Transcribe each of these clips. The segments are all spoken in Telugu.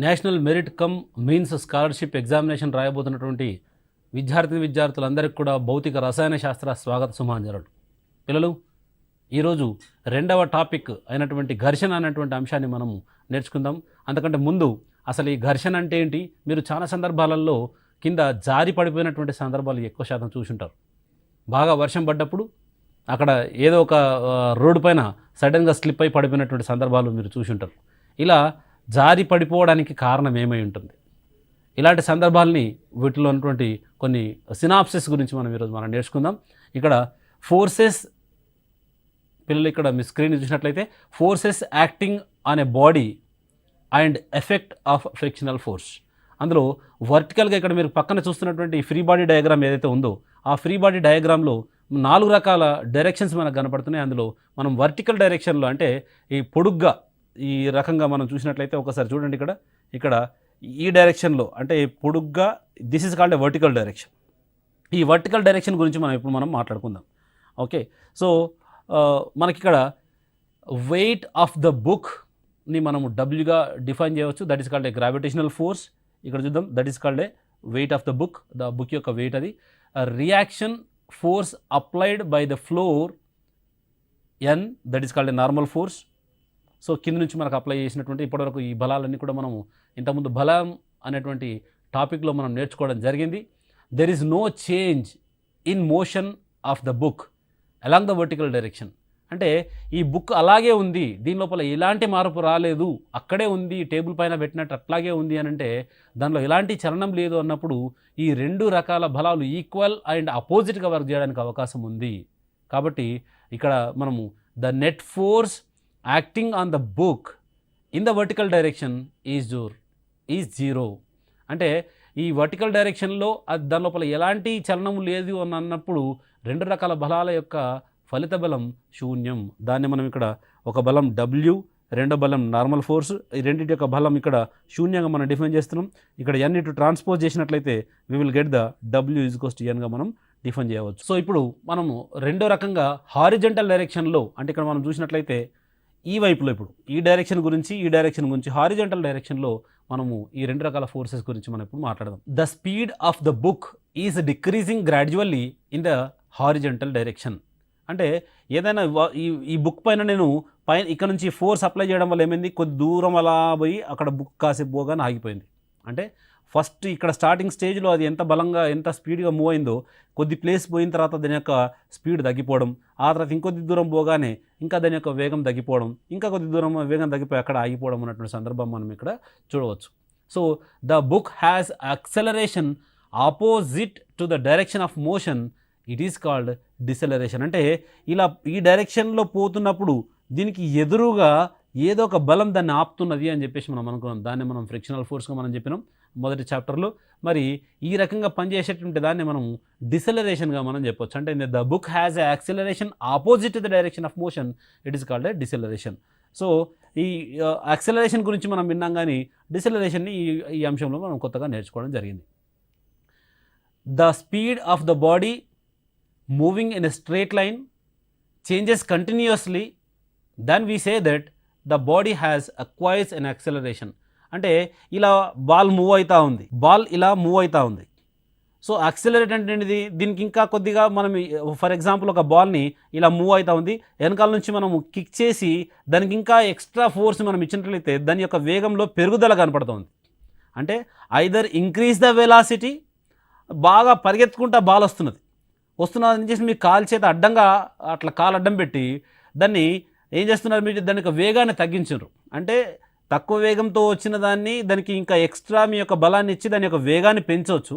National merit cum means scholarship examination రాయబోతున్నటువంటి విద్యార్థులందరికీ కూడా భౌతిక రసాయన శాస్త్ర స్వాగత సుమాంజలుడు. పిల్లలు, ఈరోజు రెండవ టాపిక్ అయినటువంటి ఘర్షణ అనేటువంటి అంశాన్ని మనము నేర్చుకుందాం. అంతకంటే ముందు అసలు ఈ ఘర్షణ అంటే ఏంటి? మీరు చాలా సందర్భాలలో కింద జారి పడిపోయినటువంటి సందర్భాలు ఎక్కువ శాతం చూసుంటారు. బాగా వర్షం పడ్డప్పుడు అక్కడ ఏదో ఒక రోడ్డు పైన సడన్గా స్లిప్ అయి పడిపోయినటువంటి సందర్భాలు మీరు చూసుంటారు. ఇలా జారి పడిపోవడానికి కారణం ఏమై ఉంటుంది? ఇలాంటి సందర్భాలని వీటిలో ఉన్నటువంటి కొన్ని సినాప్సిస్ గురించి ఈరోజు మనం నేర్చుకుందాం. ఇక్కడ ఫోర్సెస్, పిల్లలు ఇక్కడ మీ స్క్రీన్ చూసినట్లయితే forces acting on a body and effect of frictional force. అందులో వర్టికల్గా ఇక్కడ మీరు పక్కన చూస్తున్నటువంటి ఫ్రీ బాడీ డయాగ్రామ్ ఏదైతే ఉందో ఆ ఫ్రీ బాడీ డయాగ్రామ్లో 4 రకాల డైరెక్షన్స్ మనకు కనపడుతున్నాయి. అందులో మనం వర్టికల్ డైరెక్షన్లో అంటే ఈ పొడుగ్గా ఈ రకంగా మనం చూసినట్లయితే ఒకసారి చూడండి, ఇక్కడ ఈ డైరెక్షన్లో అంటే పొడుగ్గా this is called a vertical direction. ఈ వర్టికల్ డైరెక్షన్ గురించి మనం మాట్లాడుకుందాం. ఓకే, సో మనకిక్కడ వెయిట్ ఆఫ్ ద బుక్ని మనము డబ్ల్యూగా డిఫైన్ చేయవచ్చు. That is called a gravitational force. ఇక్కడ చూద్దాం, that is called a weight of the book యొక్క వెయిట్ అది. Reaction force applied by the floor N, that is called a normal force. So కింద నుంచి మనకు అప్లై చేసినటువంటి ఇప్పటివరకు ఈ బలాలన్నీ కూడా మనము ఇంతకుముందు బలం అనేటువంటి టాపిక్లో మనం నేర్చుకోవడం జరిగింది. There is no change in motion of the book along the vertical direction. అంటే ఈ బుక్ అలాగే ఉంది, దీని లోపల ఎలాంటి మార్పు రాలేదు, అక్కడే ఉంది, టేబుల్ పైన పెట్టినట్టు అట్లాగే ఉంది అని అంటే దానిలో ఎలాంటి చలనం లేదు అన్నప్పుడు ఈ 2 రకాల బలాలు ఈక్వల్ అండ్ అపోజిట్గా వర్క్ చేయడానికి అవకాశం ఉంది. కాబట్టి ఇక్కడ మనము the net force acting on the book in the vertical direction is zero. అంటే ఈ వర్టికల్ డైరెక్షన్లో దాని లోపల ఎలాంటి చలనం లేదు అని అన్నప్పుడు 2 రకాల బలాల యొక్క ఫలిత బలం శూన్యం. దాన్ని మనం ఇక్కడ ఒక బలం డబ్ల్యూ, రెండో బలం నార్మల్ ఫోర్స్, ఈ రెండింటి యొక్క బలం ఇక్కడ శూన్యంగా మనం డిఫైన్ చేస్తున్నాం. ఇక్కడ ఎన్ ఇటు ట్రాన్స్పోజ్ చేసినట్లయితే we will get the W is equals to ఎన్గా మనం డిఫైన్ చేయవచ్చు. సో ఇప్పుడు మనము రెండో రకంగా హారిజంటల్ డైరెక్షన్లో, అంటే ఇక్కడ మనం చూసినట్లయితే ఈ వైపులో ఇప్పుడు ఈ డైరెక్షన్ గురించి హారిజంటల్ డైరెక్షన్లో మనము ఈ 2 రకాల ఫోర్సెస్ గురించి మనం ఇప్పుడు మాట్లాడదాం. The speed of the book is decreasing gradually in the horizontal direction. అంటే ఏదైనా ఈ బుక్ పైన నేను ఇక్కడ నుంచి ఫోర్స్ అప్లై చేయడం వల్ల ఏమైంది, కొద్ది దూరం అలా పోయి అక్కడ బుక్ కాసేపు పోగానే ఆగిపోయింది. అంటే ఫస్ట్ ఇక్కడ స్టార్టింగ్ స్టేజ్లో అది ఎంత బలంగా ఎంత స్పీడ్గా మూవ్ అయిందో కొద్ది ప్లేస్ పోయిన తర్వాత దాని యొక్క స్పీడ్ తగ్గిపోవడం, ఆ తర్వాత ఇంకొద్ది దూరం పోగానే ఇంకా దాని యొక్క వేగం తగ్గిపోవడం, ఇంకా కొద్ది దూరం వేగం తగ్గిపోయి అక్కడ ఆగిపోవడం అన్నటువంటి సందర్భం మనం ఇక్కడ చూడవచ్చు. So the book has acceleration opposite to the direction of motion, it is called deceleration. అంటే ఇలా ఈ డైరెక్షన్లో పోతున్నప్పుడు దీనికి ఎదురుగా ఏదో ఒక బలం దాన్ని ఆపుతున్నది అని చెప్పేసి మనం అనుకున్నాం. దాన్ని మనం ఫ్రిక్షనల్ ఫోర్స్గా మనం చెప్పినాం మొదటి చాప్టర్లో. మరి ఈ రకంగా పనిచేసేటువంటి దాన్ని మనం డిసెలరేషన్గా మనం చెప్పొచ్చు. అంటే the book has a acceleration opposite the direction of motion, it is called a deceleration. So ఈ యాక్సెలరేషన్ గురించి మనం విన్నాం, కానీ డిసెలరేషన్ని ఈ అంశంలో మనం కొత్తగా నేర్చుకోవడం జరిగింది. The speed of the body moving in a straight line changes continuously, then we say that the body has acquires an acceleration. అంటే ఇలా బాల్ ఇలా మూవ్ అవుతూ ఉంది. సో యాక్సిలరేట్ అంటే ఏంటిది? దీనికి ఇంకా కొద్దిగా మనం ఫర్ ఎగ్జాంపుల్ ఒక బాల్ని ఇలా మూవ్ అవుతూ ఉంది, వెనకాల నుంచి మనము కిక్ చేసి దానికి ఇంకా ఎక్స్ట్రా ఫోర్స్ మనం ఇచ్చినట్లయితే దాని యొక్క వేగంలో పెరుగుదల కనపడుతుంది. అంటే ఐదర్ ఇంక్రీజ్ ద వెలాసిటీ, బాగా పరిగెత్తుకుంటా బాల్ వస్తున్నదని చేసి మీ కాలు చేత అడ్డంగా అట్లా కాలు అడ్డం పెట్టి దాన్ని ఏం చేస్తున్నారు, మీరు దాని యొక్క వేగాన్ని తగ్గించారు. అంటే తక్కువ వేగంతో వచ్చిన దానికి ఇంకా ఎక్స్ట్రా మీ యొక్క బలాన్ని ఇచ్చి దాని యొక్క వేగాన్ని పెంచవచ్చు.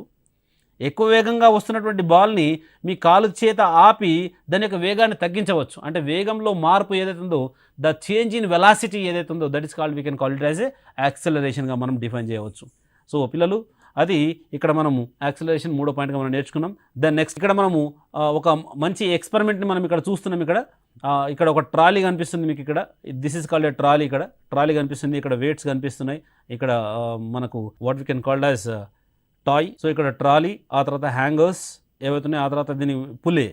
ఎక్కువ వేగంగా వస్తున్నటువంటి బాల్ని మీ కాలు చేత ఆపి దాని యొక్క వేగాన్ని తగ్గించవచ్చు. అంటే వేగంలో మార్పు ఏదైతే ఉందో, ద చేంజ్ ఇన్ వెలాసిటీ ఏదైతే ఉందో, that is called we can call it as a యాక్సెలరేషన్గా మనం డిఫైన్ చేయవచ్చు. సో పిల్లలు, అది ఇక్కడ మనము యాక్సెలరేషన్ 3వ పాయింట్గా మనం నేర్చుకున్నాం. దెన్ నెక్స్ట్ ఇక్కడ మనము ఒక మంచి ఎక్స్పెరిమెంట్ని మనం ఇక్కడ చూస్తున్నాం. ఇక్కడ ఒక ట్రాలీ కనిపిస్తుంది మీకు. ఇక్కడ this is called a trolley. ఇక్కడ ట్రాలీ కనిపిస్తుంది, ఇక్కడ వెయిట్స్ కనిపిస్తున్నాయి, ఇక్కడ మనకు what we can called as toy. So ఇక్కడ ట్రాలీ, ఆ తర్వాత హ్యాంగర్స్ ఏవైతున్నాయి, ఆ తర్వాత దీని pulley,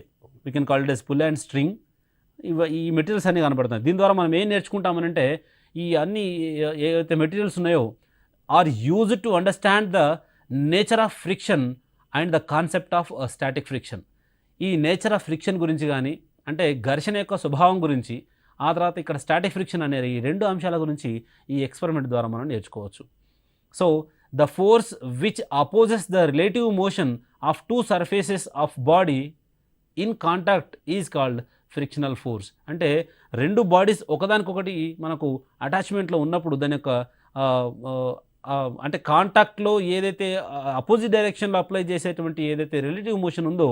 we can called as pulley and string. ఈ మెటీరియల్స్ అన్నీ కనపడుతున్నాయి. దీని ద్వారా మనం ఏం నేర్చుకుంటామనంటే ఈ అన్ని ఏవైతే మెటీరియల్స్ ఉన్నాయో are used to understand the nature of friction and the concept of static friction. ఈ నేచర్ ఆఫ్ ఫ్రిక్షన్ గురించి కానీ, అంటే ఘర్షణ యొక్క స్వభావం గురించి, ఆ తర్వాత ఇక్కడ స్టాటిక్ ఫ్రిక్షన్ అనే ఈ రెండు అంశాల గురించి ఈ ఎక్స్పెరిమెంట్ ద్వారా మనం నేర్చుకోవచ్చు. So the force which opposes the relative motion of two surfaces of body in contact is called frictional force. అంటే రెండు బాడీస్ ఒకదానికొకటి మనకు అటాచ్మెంట్లో ఉన్నప్పుడు దాని యొక్క అంటే కాంటాక్ట్లో ఏదైతే అపోజిట్ డైరెక్షన్లో అప్లై చేసేటువంటి ఏదైతే రిలేటివ్ మోషన్ ఉందో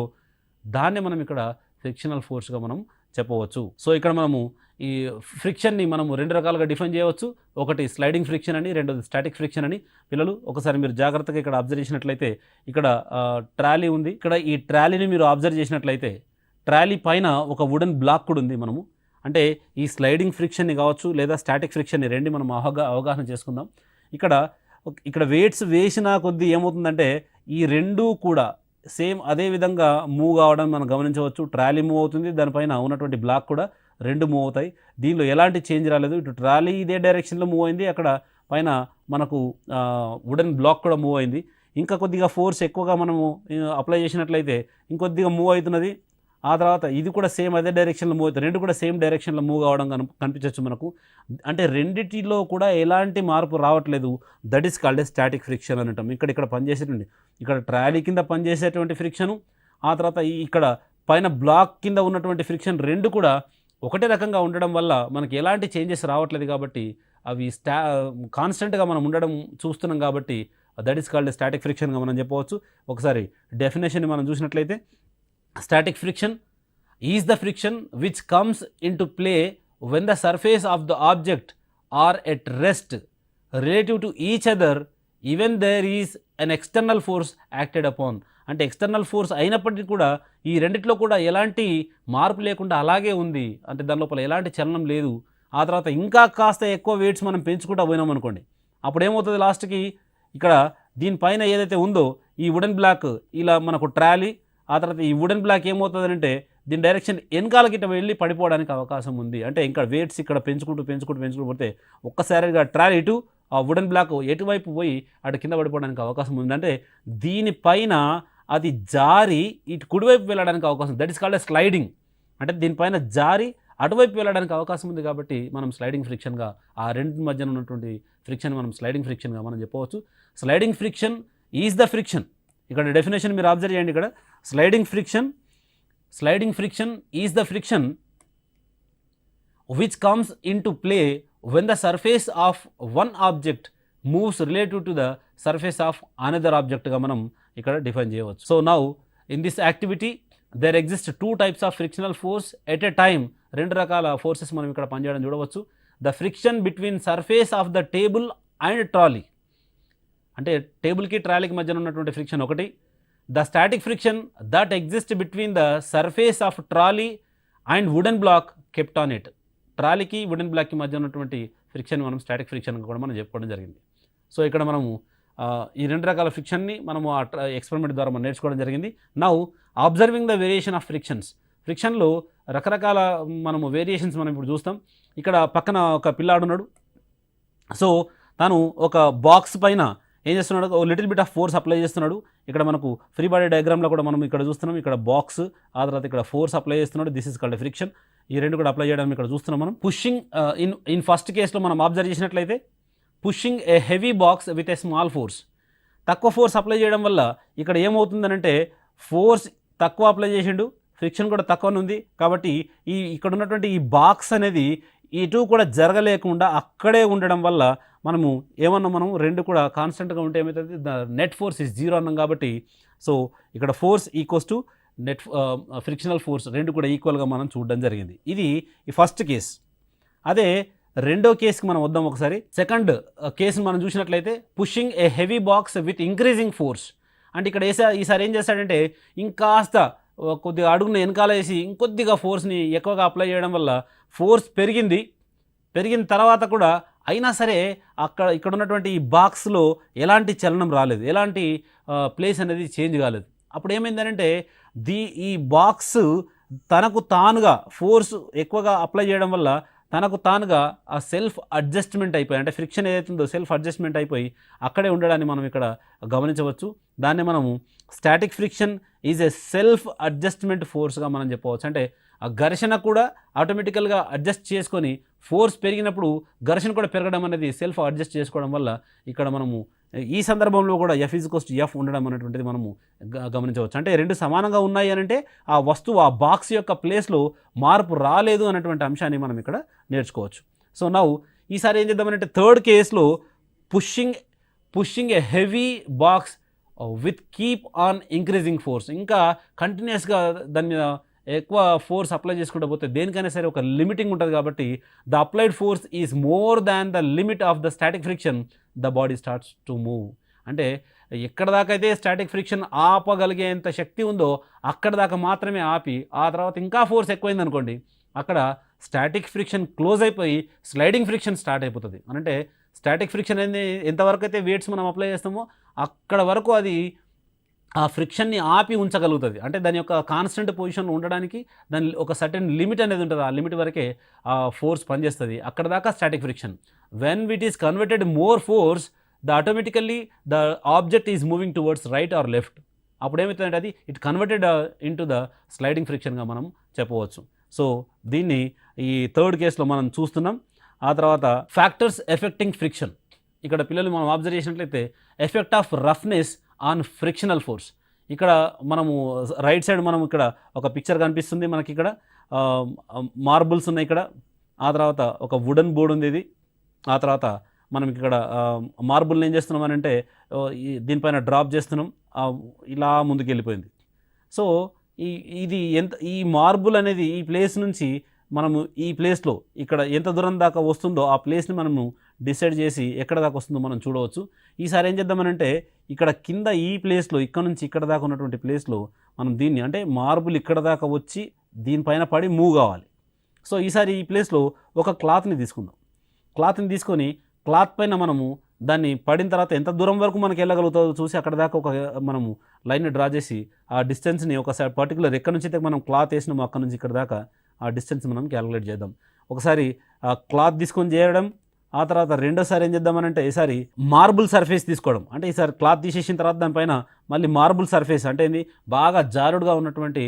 దాన్ని మనం ఇక్కడ ఫ్రిక్షనల్ ఫోర్స్గా మనం చెప్పవచ్చు. సో ఇక్కడ మనము ఈ ఫ్రిక్షన్ని మనము రెండు రకాలుగా డిఫైన్ చేయవచ్చు. ఒకటి స్లైడింగ్ ఫ్రిక్షన్ అని, రెండోది స్టాటిక్ ఫ్రిక్షన్ అని. పిల్లలు ఒకసారి మీరు జాగ్రత్తగా ఇక్కడ అబ్జర్వ్ చేసినట్లయితే ఇక్కడ ట్రాలీ ఉంది. ఇక్కడ ఈ ట్రాలీని మీరు అబ్జర్వ్ చేసినట్లయితే ట్రాలీ పైన ఒక వుడెన్ బ్లాక్ కూడా ఉంది. మనము అంటే ఈ స్లైడింగ్ ఫ్రిక్షన్ని కావచ్చు లేదా స్టాటిక్ ఫ్రిక్షన్ని రెండు మనం అవగాహన చేసుకుందాం. ఇక్కడ వెయిట్స్ వేసిన కొద్దీ ఏమవుతుందంటే ఈ రెండూ కూడా సేమ్ అదే విధంగా మూవ్ కావడం మనం గమనించవచ్చు. ట్రాలీ మూవ్ అవుతుంది, దానిపైన ఉన్నటువంటి బ్లాక్ కూడా రెండు మూవ్ అవుతాయి. దీనిలో ఎలాంటి చేంజ్ రాలేదు. ఇటు ట్రాలీ ఇదే డైరెక్షన్లో మూవ్ అయింది, అక్కడ పైన మనకు వుడెన్ బ్లాక్ కూడా మూవ్ అయింది. ఇంకా కొద్దిగా ఫోర్స్ ఎక్కువగా మనము అప్లై చేసినట్లయితే ఇంకొద్దిగా మూవ్ అవుతున్నది. ఆ తర్వాత ఇది కూడా సేమ్ అదే డైరెక్షన్లో మూవ్ అవుతుంది. రెండు కూడా సేమ్ డైరెక్షన్లో మూవ్ కావడం కనిపించవచ్చు మనకు. అంటే రెండిటిలో కూడా ఎలాంటి మార్పు రావట్లేదు. That is called static friction అని అంటాం. ఇక్కడ పనిచేసేటువంటి ఇక్కడ ట్రాలీ కింద పనిచేసేటువంటి ఫ్రిక్షను, ఆ తర్వాత ఇక్కడ పైన బ్లాక్ కింద ఉన్నటువంటి ఫ్రిక్షన్ రెండు కూడా ఒకటే రకంగా ఉండడం వల్ల మనకి ఎలాంటి చేంజెస్ రావట్లేదు. కాబట్టి అవి కాన్స్టెంట్గా మనం ఉండడం చూస్తున్నాం. కాబట్టి దట్ ఈస్ కాల్డ్ స్టాటిక్ ఫ్రిక్షన్గా మనం చెప్పవచ్చు. ఒకసారి డెఫినేషన్ మనం చూసినట్లయితే static friction is the friction which comes into play when the surface of the object are at rest relative to each other even there is an external force acted upon. అంటే ఎక్స్టర్నల్ ఫోర్స్ అయినప్పటికీ కూడా ఈ రెండిట్లో కూడా ఎలాంటి మార్పు లేకుండా అలాగే ఉంది. అంటే దాని లోపల ఎలాంటి చలనం లేదు. ఆ తర్వాత ఇంకా కాస్త ఎక్కువ వెయిట్స్ మనం పెంచుకుంటూ పోయినాం అనుకోండి, అప్పుడు ఏమవుతుంది లాస్ట్కి ఇక్కడ దీనిపైన ఏదైతే ఉందో ఈ వుడెన్ బ్లాక్ ఇలా మనకు ట్రాలీ, ఆ తర్వాత ఈ వుడెన్ బ్లాక్ ఏమవుతుందంటే దీని డైరెక్షన్ వెనకాల గిట్ట వెళ్ళి పడిపోవడానికి అవకాశం ఉంది. అంటే ఇంకా వెయిట్స్ ఇక్కడ పెంచుకుంటూ పోతే ఒక్కసారిగా ట్రాలీ ఇటు ఆ వుడెన్ బ్లాక్ ఎటువైపు పోయి అటు కింద పడిపోవడానికి అవకాశం ఉంది. అంటే దీనిపైన అది జారి ఇటు కుడివైపు వెళ్ళడానికి అవకాశం. That is called sliding. అంటే దీనిపైన జారి అటువైపు వెళ్ళడానికి అవకాశం ఉంది. కాబట్టి మనం స్లైడింగ్ ఫ్రిక్షన్గా ఆ రెండు మధ్యన ఉన్నటువంటి ఫ్రిక్షన్ మనం స్లైడింగ్ ఫ్రిక్షన్గా మనం చెప్పవచ్చు. Sliding friction is the friction. ఇక్కడ డెఫినేషన్ మీరు అబ్జర్వ్ చేయండి. ఇక్కడ sliding friction is the friction which comes in to play when the surface of one object moves relative to the surface of another ఆబ్జెక్ట్గా మనం ఇక్కడ డిఫైన్ చేయవచ్చు. So now in this activity there exist two types of frictional force at a time. రెండు రకాల ఫోర్సెస్ మనం ఇక్కడ పనిచేయడం చూడవచ్చు. The friction between surface of the table and trolley, అంటే టేబుల్కి ట్రాలీకి మధ్యన ఉన్నటువంటి ఫ్రిక్షన్ ఒకటి. The static friction that exist between the surface of trolley and wooden block kept on it. ట్రాలీకి వుడెన్ బ్లాక్కి మధ్య ఉన్నటువంటి ఫ్రిక్షన్ మనం స్టాటిక్ ఫ్రిక్షన్ కూడా మనం చెప్పుకోవడం జరిగింది. సో ఇక్కడ మనము ఈ రెండు రకాల ఫ్రిక్షన్ని మనము ఆ ఎక్స్పెరిమెంట్ ద్వారా మనం నేర్చుకోవడం జరిగింది. Now observing the variation of ఫ్రిక్షన్లో రకరకాల మనము వేరియేషన్స్ మనం ఇప్పుడు చూస్తాం. ఇక్కడ పక్కన ఒక పిల్లాడు ఉన్నాడు. సో తను ఒక బాక్స్ పైన ఏం చేస్తున్నాడు, ఒక little bit of force apply చేస్తున్నాడు. ఇక్కడ మనకు ఫ్రీ బాడీ డయాగ్రామ్లో కూడా మనం ఇక్కడ చూస్తున్నాం. ఇక్కడ బాక్స్, ఆ తర్వాత ఇక్కడ ఫోర్స్ అప్లై చేస్తున్నాడు. This is called friction. ఈ రెండు కూడా అప్లై చేయడం ఇక్కడ చూస్తున్నాం మనం. పుషింగ్ ఇన్ ఫస్ట్ కేసులో మనం అబ్జర్వ్ చేసినట్లయితే pushing A heavy box with a small force. తక్కువ ఫోర్స్ అప్లై చేయడం వల్ల ఇక్కడ ఏమవుతుందనంటే ఫోర్స్ తక్కువ అప్లై చేసిండు, ఫ్రిక్షన్ కూడా తక్కువనే ఉంది. కాబట్టి ఇక్కడ ఉన్నటువంటి ఈ బాక్స్ అనేది ఇటు కూడా జరగలేకుండా అక్కడే ఉండడం వల్ల మనం రెండు కూడా కాన్స్టెంట్గా ఉంటే ఏమవుతుంది, the net force is zero అన్నాం. కాబట్టి సో ఇక్కడ force equals to net frictional force రెండు కూడా ఈక్వల్గా మనం చూడడం జరిగింది. ఇది ఈ ఫస్ట్ కేస్. అదే రెండో కేసుకి మనం వద్దాం ఒకసారి. సెకండ్ కేసుని మనం చూసినట్లయితే pushing A heavy box with increasing force. అంటే ఇక్కడ ఈసారి ఏం చేస్తాడంటే ఇంకాస్త కొద్దిగా అడుగున వెనకాల వేసి ఇంకొద్దిగా ఫోర్స్ని ఎక్కువగా అప్లై చేయడం వల్ల ఫోర్స్ పెరిగిన తర్వాత కూడా అయినా సరే ఇక్కడ ఉన్నటువంటి ఈ బాక్స్లో ఎలాంటి చలనం రాలేదు, ఎలాంటి ప్లేస్ అనేది చేంజ్ కాలేదు. అప్పుడు ఏమైందంటే ఈ బాక్స్ తనకు తానుగా ఫోర్స్ ఎక్కువగా అప్లై చేయడం వల్ల తనకు తానుగా ఆ సెల్ఫ్ అడ్జస్ట్మెంట్ అయిపోయి, అంటే ఫ్రిక్షన్ ఏదైతే ఉందో సెల్ఫ్ అడ్జస్ట్మెంట్ అయిపోయి అక్కడే ఉండడాన్ని మనం ఇక్కడ గమనించవచ్చు. దాన్ని మనము static friction is a self adjustment ఫోర్స్గా మనం చెప్పవచ్చు. అంటే ఆ ఘర్షణ కూడా ఆటోమేటికల్గా అడ్జస్ట్ చేసుకొని ఫోర్స్ పెరిగినప్పుడు ఘర్షణ కూడా పెరగడం అనేది సెల్ఫ్ అడ్జస్ట్ చేసుకోవడం వల్ల ఇక్కడ మనము ఈ సందర్భంలో కూడా F ఉండడం అనేటువంటిది మనము గమనించవచ్చు. అంటే రెండు సమానంగా ఉన్నాయి అని అంటే ఆ వస్తువు ఆ బాక్స్ యొక్క ప్లేస్లో మార్పు రాలేదు అనేటువంటి అంశాన్ని మనం ఇక్కడ నేర్చుకోవచ్చు. సో నౌ ఈసారి ఏం చేద్దామంటే థర్డ్ కేసులో pushing a heavy box with keep on increasing force, ఇంకా కంటిన్యూస్గా దాని మీద ఎక్కువ ఫోర్స్ అప్లై చేసుకుంటూ పోతే దేనికైనా సరే ఒక లిమిటింగ్ ఉంటుంది కాబట్టి the applied force is more than the limit of the static friction, the body starts to move. అంటే ఎక్కడ దాకా అయితే స్టాటిక్ ఫ్రిక్షన్ ఆపగలిగేంత శక్తి ఉందో అక్కడ దాకా మాత్రమే ఆపి ఆ తర్వాత ఇంకా ఫోర్స్ ఎక్కువైంది అనుకోండి, అక్కడ స్టాటిక్ ఫ్రిక్షన్ క్లోజ్ అయిపోయి స్లైడింగ్ ఫ్రిక్షన్ స్టార్ట్ అయిపోతుంది. అంటే స్టాటిక్ ఫ్రిక్షన్ అనేది ఎంతవరకు అయితే వెయిట్స్ మనం అప్లై చేస్తామో అక్కడ వరకు అది ఆ ఫ్రిక్షన్ని ఆపి ఉంచగలుగుతుంది. అంటే దాని యొక్క కాన్స్టెంట్ పొజిషన్లో ఉండడానికి దాని ఒక సర్టెన్ లిమిట్ అనేది ఉంటుంది. ఆ లిమిట్ వరకే ఆ ఫోర్స్ పనిచేస్తుంది. అక్కడ దాకా static friction. When it is converted more force automatically the object is moving towards right or left. అప్పుడు ఏమవుతుందంటే అది it converted into the sliding ఫ్రిక్షన్గా మనం చెప్పవచ్చు. సో దీన్ని ఈ థర్డ్ కేసులో మనం చూస్తున్నాం. ఆ తర్వాత ఫ్యాక్టర్స్ ఎఫెక్టింగ్ ఫ్రిక్షన్. ఇక్కడ పిల్లలు మనం అబ్జర్వ్ చేసినట్లయితే effect of roughness on frictional force. ఇక్కడ మనము రైట్ సైడ్ మనం ఇక్కడ ఒక పిక్చర్ కనిపిస్తుంది మనకి. ఇక్కడ మార్బుల్స్ ఉన్నాయి ఇక్కడ. ఆ తర్వాత ఒక వుడెన్ బోర్డ్ ఉంది ఇది. ఆ తర్వాత మనం ఇక్కడ మార్బుల్ని ఏం చేస్తున్నాం అని అంటే దీనిపైన డ్రాప్ చేస్తున్నాం, ఇలా ముందుకు వెళ్ళిపోయింది. సో ఇది ఈ మార్బుల్ అనేది ఈ ప్లేస్ నుంచి మనము ఈ ప్లేస్లో ఇక్కడ ఎంత దూరం దాకా వస్తుందో ఆ ప్లేస్ని మనము డిసైడ్ చేసి ఎక్కడ దాకా వస్తుందో మనం చూడవచ్చు. ఈసారి ఏం చేద్దామనంటే ఇక్కడ కింద ఈ ప్లేస్లో ఇక్కడ నుంచి ఇక్కడ దాకా ఉన్నటువంటి ప్లేస్లో మనం దీన్ని అంటే మార్బుల్ ఇక్కడ దాకా వచ్చి దీనిపైన పడి మూవ్ కావాలి. సో ఈసారి ఈ ప్లేస్లో ఒక క్లాత్ని తీసుకుందాం. క్లాత్ని తీసుకొని క్లాత్ పైన మనము దాన్ని పడిన తర్వాత ఎంత దూరం వరకు మనకి వెళ్ళగలుగుతుందో చూసి అక్కడ దాకా ఒక మనము లైన్ని డ్రా చేసి ఆ డిస్టెన్స్ని ఒకసారి పర్టికులర్ ఎక్కడి నుంచి అయితే మనం క్లాత్ వేసినామో అక్కడ నుంచి ఇక్కడ దాకా ఆ డిస్టెన్స్ మనం క్యాలిక్యులేట్ చేద్దాం. ఒకసారి ఆ క్లాత్ తీసుకొని చేయడం. ఆ తర్వాత రెండోసారి ఏం చేద్దామనంటే ఈసారి మార్బుల్ సర్ఫేస్ తీసుకోవడం. అంటే ఈసారి క్లాత్ తీసేసిన తర్వాత దానిపైన మళ్ళీ మార్బుల్ సర్ఫేస్ అంటే ఏంది బాగా జారుడుగా ఉన్నటువంటి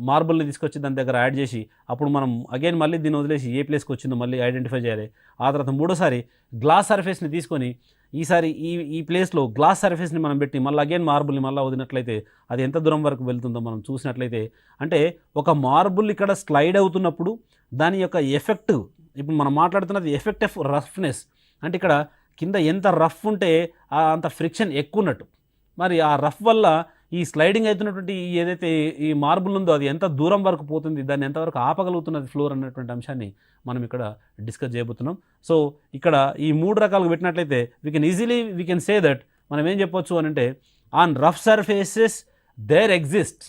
మార్బుల్ని తీసుకొచ్చి దాని దగ్గర యాడ్ చేసి అప్పుడు మనం అగైన్ మళ్ళీ దీన్ని వదిలేసి ఏ ప్లేస్కి వచ్చిందో మళ్ళీ ఐడెంటిఫై చేయాలి. ఆ తర్వాత మూడోసారి గ్లాస్ సర్ఫేస్ని తీసుకొని ఈసారి ఈ ప్లేస్లో గ్లాస్ సర్ఫేస్ని మనం పెట్టి మళ్ళీ అగైన్ మార్బుల్ని మళ్ళీ వదిలినట్లయితే అది ఎంత దూరం వరకు వెళ్తుందో మనం చూసినట్లయితే అంటే ఒక మార్బుల్ ఇక్కడ స్లైడ్ అవుతున్నప్పుడు దాని యొక్క ఎఫెక్ట్, ఇప్పుడు మనం మాట్లాడుతున్నది ఎఫెక్ట్ ఆఫ్ రఫ్నెస్. అంటే ఇక్కడ కింద ఎంత రఫ్ ఉంటే అంత ఫ్రిక్షన్ ఎక్కువ ఉన్నట్టు. మరి ఆ రఫ్ వల్ల ఈ స్లైడింగ్ అవుతున్నటువంటి ఏదైతే ఈ మార్బుల్ ఉందో అది ఎంత దూరం వరకు పోతుంది, దాన్ని ఎంతవరకు ఆపగలుగుతున్నది ఫ్లోర్ అనేటువంటి అంశాన్ని మనం ఇక్కడ డిస్కస్ చేయబోతున్నాం. సో ఇక్కడ ఈ మూడు రకాలుగా పెట్టినట్లయితే వీ కెన్ సే దట్ మనం ఏం చెప్పొచ్చు అని అంటే on rough surfaces there exist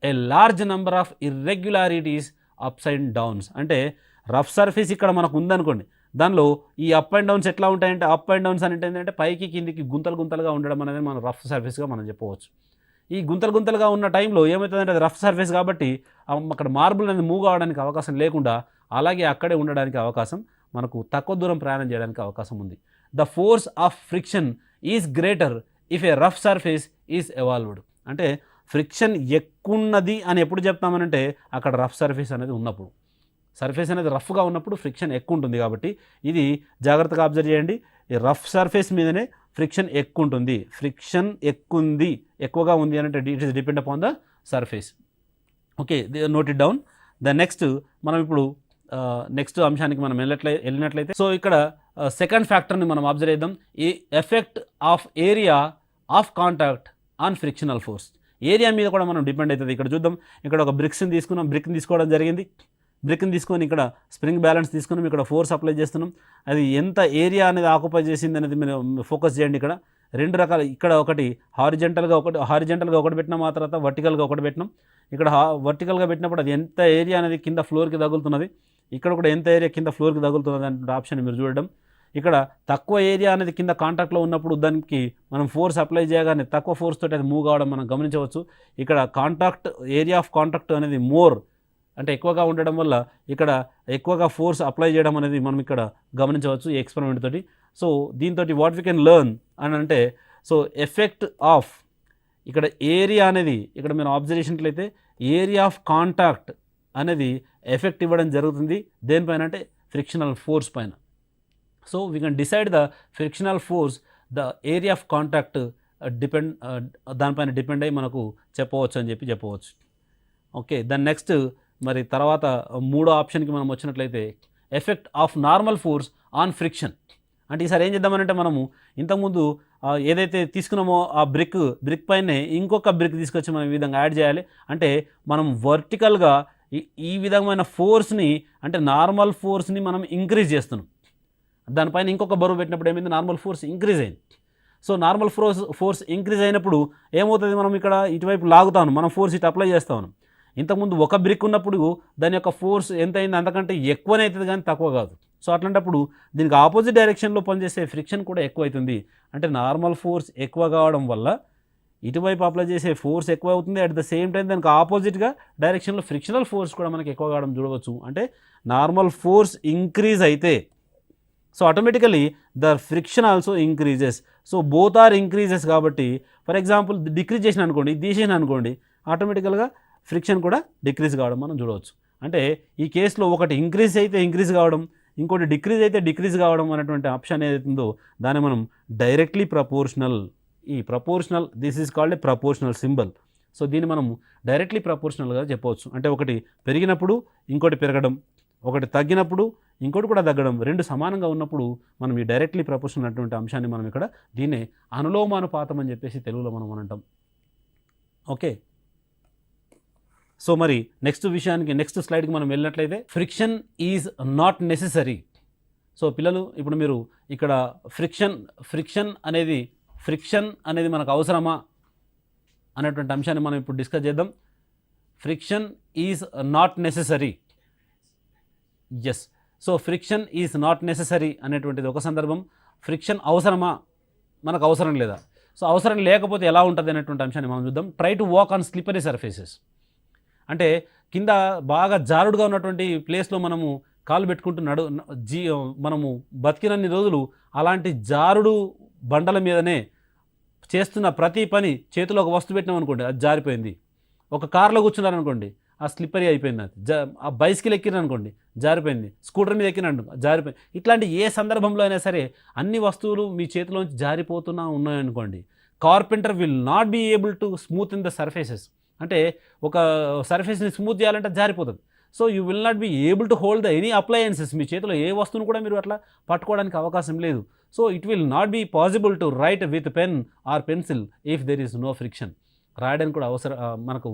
a large number of irregularities ups and downs. అంటే రఫ్ సర్ఫేస్ ఇక్కడ మనకు ఉందనుకోండి, దానిలో ఈ అప్ అండ్ డౌన్స్ ఎట్లా ఉంటాయంటే అప్ అండ్ డౌన్స్ అంటే ఏంటంటే పైకి కిందికి గుంతలుగా ఉండడం అనేది మనం రఫ్ సర్ఫేస్గా మనం చెప్పవచ్చు. ఈ గుంతలుగా ఉన్న టైంలో ఏమవుతుందంటే అది రఫ్ సర్ఫేస్ కాబట్టి అక్కడ మార్బుల్ అనేది మూవ్ కావడానికి అవకాశం లేకుండా అలాగే అక్కడే ఉండడానికి అవకాశం, మనకు తక్కువ దూరం ప్రయాణం చేయడానికి అవకాశం ఉంది. The force of friction is greater if A rough surface is evolved. అంటే ఫ్రిక్షన్ ఎక్కున్నది అని ఎప్పుడు చెప్తామనంటే అక్కడ రఫ్ సర్ఫేస్ అనేది ఉన్నప్పుడు. సర్ఫేస్ అనేది రఫ్గా ఉన్నప్పుడు ఫ్రిక్షన్ ఎక్కువ ఉంటుంది కాబట్టి ఇది జాగ్రత్తగా అబ్జర్వ్ చేయండి. ఈ రఫ్ సర్ఫేస్ మీదనే ఫ్రిక్షన్ ఎక్కువ ఉంటుంది. ఫ్రిక్షన్ ఎక్కువగా ఉంది అంటే it is depend upon the surface. Okay, note it down. The next మనం ఇప్పుడు నెక్స్ట్ అంశానికి మనం వెళ్ళినట్లయితే సో ఇక్కడ సెకండ్ ఫ్యాక్టర్ని మనం అబ్జర్వ్ చేద్దాం. ఈ effect of area of contact on frictional force. Area మీద కూడా మనం డిపెండ్ అవుతుంది. ఇక్కడ చూద్దాం, ఇక్కడ ఒక బ్రిక్ని తీసుకోవడం జరిగింది. బ్రిక్ని తీసుకొని ఇక్కడ స్ప్రింగ్ బ్యాలెన్స్ తీసుకున్నాం, ఇక్కడ ఫోర్స్ అప్లై చేస్తున్నాం. అది ఎంత ఏరియా అనేది ఆక్యుపై చేసింది అనేది మీరు ఫోకస్ చేయండి. ఇక్కడ రెండు రకాల, ఇక్కడ ఒకటి హారిజెంటల్గా ఒకటి పెట్టినాం, ఆ తర్వాత వర్టికల్గా ఒకటి పెట్టినాం. ఇక్కడ వర్టికల్గా పెట్టినప్పుడు అది ఎంత ఏరియా అనేది కింద ఫ్లోర్కి తగులుతున్నది, ఇక్కడ కూడా ఎంత ఏరియా కింద ఫ్లోర్కి తగులుతున్నది అనే ఆప్షన్ మీరు చూడడం. ఇక్కడ తక్కువ ఏరియా అనేది కింద కాంటాక్ట్లో ఉన్నప్పుడు దానికి మనం ఫోర్స్ అప్లై చేయగానే తక్కువ ఫోర్స్ తోటి అది మూవ్ కావడం మనం గమనించవచ్చు. ఇక్కడ ఏరియా ఆఫ్ కాంటాక్ట్ అనేది మోర్ అంటే ఎక్కువగా ఉండడం వల్ల ఇక్కడ ఎక్కువగా ఫోర్స్ అప్లై చేయడం అనేది మనం ఇక్కడ గమనించవచ్చు ఈ ఎక్స్పెరిమెంట్ తోటి. సో దీంతో వాట్ వీ కెన్ లెర్న్ అని అంటే, సో ఎఫెక్ట్ ఆఫ్ ఇక్కడ ఏరియా అనేది ఇక్కడ మీరు అబ్జర్వేషన్లు అయితే ఏరియా ఆఫ్ కాంటాక్ట్ అనేది ఎఫెక్ట్ ఇవ్వడం జరుగుతుంది దేనిపైన అంటే ఫ్రిక్షనల్ ఫోర్స్ పైన. So we can decide the frictional force the area of contact దానిపైన డిపెండ్ అయ్యి మనకు చెప్పవచ్చు అని చెప్పవచ్చు. ఓకే, దాని నెక్స్ట్ మరి తర్వాత మూడో ఆప్షన్కి మనం వచ్చినట్లయితే effect of normal force on friction. అంటే ఈసారి ఏం చేద్దామనంటే మనము ఇంతకుముందు ఏదైతే తీసుకున్నామో ఆ బ్రిక్ పైనే ఇంకొక బ్రిక్ తీసుకొచ్చి మనం ఈ విధంగా యాడ్ చేయాలి. అంటే మనం వర్టికల్గా ఈ విధమైన ఫోర్స్ని అంటే నార్మల్ ఫోర్స్ని మనం ఇంక్రీజ్ చేస్తున్నాం. దానిపైన ఇంకొక బరువు పెట్టినప్పుడు ఏమైంది, నార్మల్ ఫోర్స్ ఇంక్రీజ్ అయింది. సో నార్మల్ ఫోర్స్ ఇంక్రీజ్ అయినప్పుడు ఏమవుతుంది, మనం ఇక్కడ ఇటువైపు లాగుతాను, మనం ఫోర్స్ ఇటు అప్లై చేస్తాను. ఇంతకుముందు ఒక బ్రిక్ ఉన్నప్పుడు దాని యొక్క ఫోర్స్ ఎంత అయింది, అంతకంటే ఎక్కువనే అవుతుంది కానీ తక్కువ కాదు. సో అట్లాంటప్పుడు దీనికి ఆపోజిట్ డైరెక్షన్లో పనిచేసే ఫ్రిక్షన్ కూడా ఎక్కువ అవుతుంది. అంటే నార్మల్ ఫోర్స్ ఎక్కువ కావడం వల్ల ఇటువైపు అప్లై చేసే ఫోర్స్ ఎక్కువ అవుతుంది. అట్ ద సేమ్ టైం దానికి ఆపోజిట్గా డైరెక్షన్లో ఫ్రిక్షనల్ ఫోర్స్ కూడా మనకి ఎక్కువ కావడం చూడవచ్చు. అంటే నార్మల్ ఫోర్స్ ఇంక్రీజ్ అయితే so automatically the friction also increases. So both are increases కాబట్టి ఫర్ ఎగ్జాంపుల్ డిక్రీజ్ చేసిన అనుకోండి, తీసేసిన అనుకోండి, ఆటోమేటికల్గా ఫ్రిక్షన్ కూడా డిక్రీజ్ కావడం మనం చూడవచ్చు. అంటే ఈ కేసులో ఒకటి ఇంక్రీజ్ అయితే ఇంక్రీజ్ కావడం, ఇంకోటి డిక్రీజ్ అయితే డిక్రీజ్ కావడం అనేటువంటి ఆప్షన్ ఏదైతుందో దాన్ని మనం డైరెక్ట్లీ ప్రపోర్షనల్, ఈ proportional this is called A proportional symbol. So దీన్ని మనం డైరెక్ట్లీ ప్రపోర్షనల్గా చెప్పవచ్చు. అంటే ఒకటి పెరిగినప్పుడు ఇంకోటి పెరగడం, ఒకటి తగ్గినప్పుడు ఇంకోటి కూడా తగ్గడం, రెండు సమానంగా ఉన్నప్పుడు మనం ఈ డైరెక్ట్లీ ప్రపోర్షనల్ అటువంటి అంశాన్ని మనం ఇక్కడ దీన్నే అనులోమానుపాతం అని చెప్పేసి తెలుగులో మనం అంటాం. ఓకే, సో మరి నెక్స్ట్ స్లైడ్కి మనం వెళ్ళినట్లయితే friction is not necessary. So పిల్లలు ఇప్పుడు మీరు ఇక్కడ ఫ్రిక్షన్ అనేది మనకు అవసరమా అనేటువంటి అంశాన్ని మనం ఇప్పుడు డిస్కస్ చేద్దాం. Friction is not necessary. Yes, so friction is not necessary అనేటువంటిది ఒక సందర్భం. ఫ్రిక్షన్ అవసరమా, మనకు అవసరం లేదా. సో అవసరం లేకపోతే ఎలా ఉంటుంది అనేటువంటి అంశాన్ని మనం చూద్దాం. Try to walk on slippery surfaces. అంటే కింద బాగా జారుడుగా ఉన్నటువంటి ప్లేస్లో మనము కాలు పెట్టుకుంటూ మనము బతికినన్ని రోజులు అలాంటి జారుడు బండల మీదనే చేస్తున్న ప్రతి పని, చేతిలో ఒక వస్తువు పెట్టినాం అనుకోండి అది జారిపోయింది. ఒక కార్లో కూర్చున్నారనుకోండి ఆ స్లిప్పరీ అయిపోయింది, అది ఆ బైస్కిల్ ఎక్కిరనుకోండి జారిపోయింది, స్కూటర్ మీద ఎక్కినట్టు జారిపోయింది. ఇట్లాంటి ఏ సందర్భంలో అయినా సరే అన్ని వస్తువులు మీ చేతిలోంచి జారిపోతున్నా ఉన్నాయనుకోండి, carpenter will not be able to smooth in the surfaces. అంటే ఒక సర్ఫేస్ని స్మూత్ చేయాలంటే జారిపోతుంది. So you will not be able to hold the any appliances. మీ చేతిలో ఏ వస్తువును కూడా మీరు అట్లా పట్టుకోవడానికి అవకాశం లేదు. So it will not be possible to write with pen or pencil if there is no friction. రాయడానికి కూడా మనకు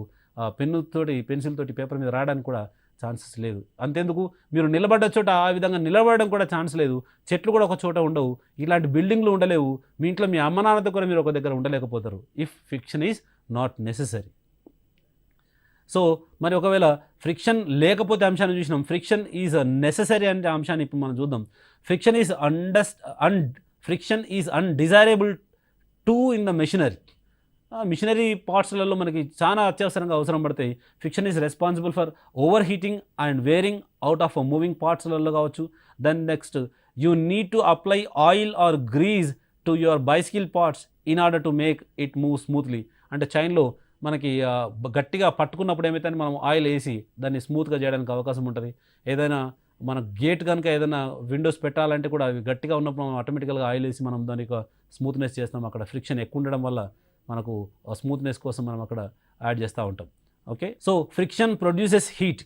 పెన్సిల్ తోటి పేపర్ మీద రాయడానికి కూడా ఛాన్సెస్ లేదు. అంతేందుకు మీరు నిలబడ్డ చోట ఆ విధంగా నిలబడడం కూడా ఛాన్స్ లేదు. చెట్లు కూడా ఒక చోట ఉండవు, ఇలాంటి బిల్డింగ్లు ఉండలేవు, మీ ఇంట్లో మీ అమ్మ నాన్నతో కూడా మీరు ఒక దగ్గర ఉండలేకపోతారు if friction is not necessary. So మరి ఒకవేళ ఫ్రిక్షన్ లేకపోతే అంశాన్ని చూసినాం, ఫ్రిక్షన్ ఈజ్ నెసెసరీ అనే అంశాన్ని ఇప్పుడు మనం చూద్దాం. Friction is undesirable to in the machinery పార్ట్స్లలో మనకి చాలా అత్యవసరంగా అవసరం పడతాయి. Friction is responsible for over heating and wearing out of moving పార్ట్స్లలో కావచ్చు. Then next you need to apply oil or grease to your bicycle parts in order to make it move smoothly. అంటే చైన్లో మనకి గట్టిగా పట్టుకున్నప్పుడు ఏమైతే మనం ఆయిల్ వేసి దాన్ని స్మూత్గా చేయడానికి అవకాశం ఉంటుంది. ఏదైనా మన గేట్ కనుక ఏదైనా విండోస్ పెట్టాలంటే కూడా అవి గట్టిగా ఉన్నప్పుడు మనం ఆటోమేటికల్గా ఆయిల్ వేసి మనం దానికి స్మూత్నెస్ చేస్తాం. అక్కడ ఫ్రిక్షన్ ఎక్కువ ఉండడం వల్ల మనకు స్మూత్నెస్ కోసం మనం అక్కడ యాడ్ చేస్తూ ఉంటాం. Okay, so friction produces heat.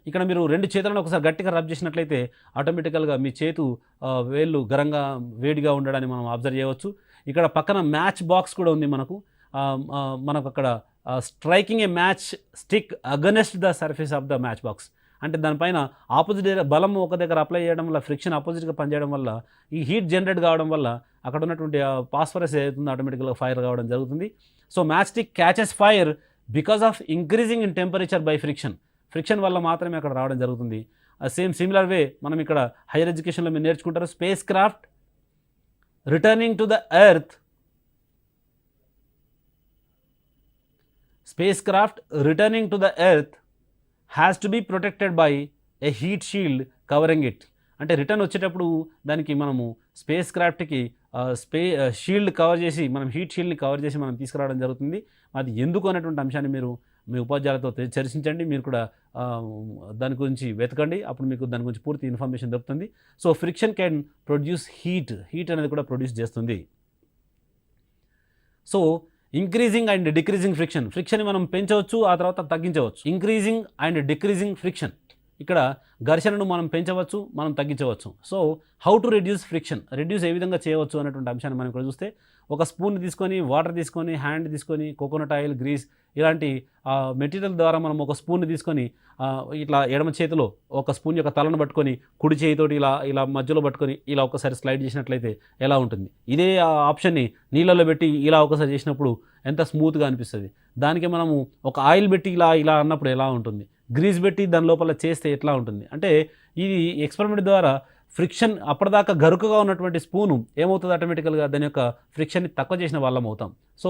ఇక్కడ మీరు రెండు చేతులను ఒకసారి గట్టిగా రబ్ చేసినట్లయితే ఆటోమేటికల్గా మీ వేళ్ళు గరంగా వేడిగా ఉండడాన్ని మనం అబ్జర్వ్ చేయవచ్చు. ఇక్కడ పక్కన మ్యాచ్ బాక్స్ కూడా ఉంది మనకు అక్కడ striking A match stick against the surface of the match box. అంటే దానిపైన ఆపోజిట్ బలం ఒక దగ్గర అప్లై చేయడం వల్ల ఫ్రిక్షన్ ఆపోజిట్గా పనిచేయడం వల్ల ఈ హీట్ జనరేట్ కావడం వల్ల అక్కడ ఉన్నటువంటి పాస్ఫరస్ ఏదైతుందో ఆటోమేటిక్గా ఫైర్ కావడం జరుగుతుంది. So match stick catches fire because of increasing in temperature by friction వల్ల మాత్రమే అక్కడ రావడం జరుగుతుంది. సిమిలర్ వే మనం ఇక్కడ హైయర్ ఎడ్యుకేషన్లో మీరు నేర్చుకుంటారు. Spacecraft returning to the earth has to be protected by a heat shield covering it. అంటే రిటర్న్ వచ్చేటప్పుడు దానికి మనము స్పేస్ క్రాఫ్ట్కి షీల్డ్ కవర్ చేసి, మనం హీట్ షీల్డ్ని కవర్ చేసి మనం తీసుకురావడం జరుగుతుంది. అది ఎందుకు అనేటువంటి అంశాన్ని మీరు మీ ఉపాధ్యాయులతో చర్చించండి. మీరు కూడా దాని గురించి వెతకండి, అప్పుడు మీకు దాని గురించి పూర్తి ఇన్ఫర్మేషన్ దొరుకుతుంది. So friction can produce heat అనేది కూడా ప్రొడ్యూస్ చేస్తుంది. So increasing and decreasing friction మనం పెంచవచ్చు, ఆ తర్వాత తగ్గించవచ్చు. ఇంక్రీజింగ్ అండ్ డిక్రీజింగ్ ఫ్రిక్షన్, ఇక్కడ ఘర్షణను మనం పెంచవచ్చు, మనం తగ్గించవచ్చు. So how to reduce friction, reduce ఏ విధంగా చేయవచ్చు అనేటువంటి అంశాన్ని మనం ఇక్కడ చూస్తే, ఒక స్పూన్ తీసుకొని, వాటర్ తీసుకొని, హ్యాండ్ తీసుకొని, కోకోనట్ ఆయిల్, గ్రీస్ ఇలాంటి మెటీరియల్ ద్వారా మనం ఒక స్పూన్ తీసుకొని ఇట్లా ఎడమ చేతిలో ఒక స్పూన్ యొక్క తలను పట్టుకొని, కుడి చేతితోటి ఇలా మధ్యలో పట్టుకొని ఇలా ఒకసారి స్లైడ్ చేసినట్లయితే ఎలా ఉంటుంది. ఇదే ఆప్షన్ని నీళ్ళలో పెట్టి ఇలా ఒకసారి చేసినప్పుడు ఎంత స్మూత్గా అనిపిస్తుంది. దానికి మనము ఒక ఆయిల్ పెట్టి ఇలా అన్నప్పుడు ఎలా ఉంటుంది, గ్రీస్ పెట్టి దాని లోపల చేస్తే ఎట్లా ఉంటుంది. అంటే ఇది ఎక్స్పెరిమెంట్ ద్వారా ఫ్రిక్షన్, అప్పటిదాకా గరుకుగా ఉన్నటువంటి స్పూను ఏమవుతుంది, ఆటోమేటికల్గా దాని యొక్క ఫ్రిక్షన్ని తక్కువ చేసిన వాళ్ళం అవుతాం. సో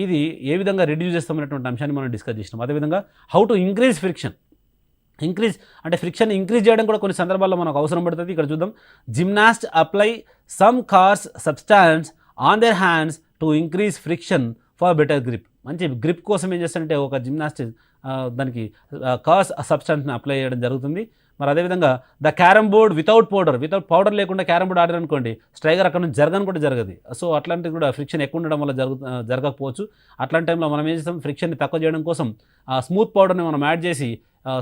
ఇది ఏ విధంగా రెడ్యూస్ చేస్తామనేటువంటి అంశాన్ని మనం డిస్కస్ చేసినాం. అదేవిధంగా హౌ టు ఇంక్రీజ్ ఫ్రిక్షన్, అంటే ఫ్రిక్షన్ ఇంక్రీజ్ చేయడం కూడా కొన్ని సందర్భాల్లో మనకు అవసరం పడుతుంది. ఇక్కడ చూద్దాం, gymnast apply some cars substance on their hands to increase friction for better grip. మంచి గ్రిప్ కోసం ఏం చేస్తారంటే ఒక జిమ్నాస్ట్ దానికి కార్స్ సబ్స్టాన్స్ని అప్లై చేయడం జరుగుతుంది. మరి అదేవిధంగా the carrom board without powder లేకుండా క్యారమ్ బోర్డ్ ఆడారు అనుకోండి, స్ట్రైకర్ అక్కడ నుంచి జరగని కూడా జరగదు. సో అట్లాంటివి కూడా ఫ్రిక్షన్ ఎక్కువ ఉండడం వల్ల జరగకపోవచ్చు. అట్లాంటి టైంలో మనం ఏం చేస్తాం, ఫ్రిక్షన్ని తక్కువ చేయడం కోసం స్మూత్ పౌడర్ని మనం యాడ్ చేసి,